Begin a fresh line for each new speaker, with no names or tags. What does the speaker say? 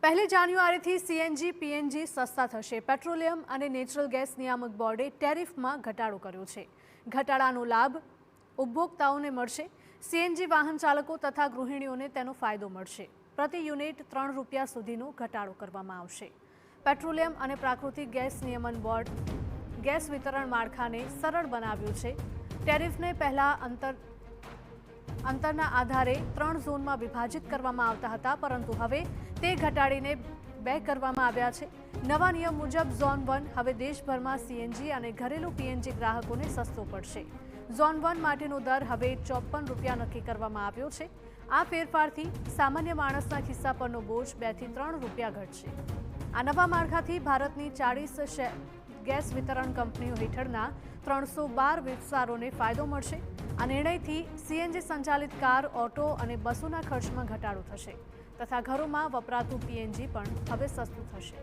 પહેલી જાન્યુઆરીથી CNG PNG સસ્તા થશે। પેટ્રોલિયમ અને નેચરલ ગેસ નિયામક બોર્ડે ટેરિફમાં ઘટાડો કર્યો છે। ઘટાડાનો લાભ ઉપભોક્તાઓને મળશે। સીએનજી વાહન ચાલકો તથા ગૃહિણીઓને તેનો ફાયદો મળશે। પ્રતિ યુનિટ 3 રૂપિયા સુધીનો ઘટાડો કરવામાં આવશે। પેટ્રોલિયમ અને પ્રાકૃતિક ગેસ નિયમન બોર્ડ ગેસ વિતરણ માળખાને સરળ બનાવ્યું છે। ટેરિફને પહેલા અંતરના આધારે 3 ઝોનમાં વિભાજિત કરવામાં આવતા હતા, પરંતુ હવે તે ઘટાડીને 2 કરવામાં આવ્યા છે। નવા નિયમ મુજબ ઝોન 1 હવે દેશભરમાં સીએનજી અને ઘરેલું પીએનજી ગ્રાહકોને સસ્તો પડશે। ઝોન 1 માટેનો દર હવે 54 રૂપિયા નક્કી કરવામાં આવ્યો છે। આ ફેરફારથી સામાન્ય માણસના ખિસ્સા પરનો બોજ 2 થી 3 રૂપિયા ઘટશે। આ નવા માળખાથી ભારતની 40 ગેસ વિતરણ કંપનીઓ હેઠળના 312 વિસ્તારોને ફાયદો મળશે। આ નિર્ણયથી સીએનજી સંચાલિત કાર, ઓટો અને બસોના ખર્ચમાં ઘટાડો થશે તથા ઘરોમાં વપરાતું પીએનજી પણ હવે સસ્તું થશે।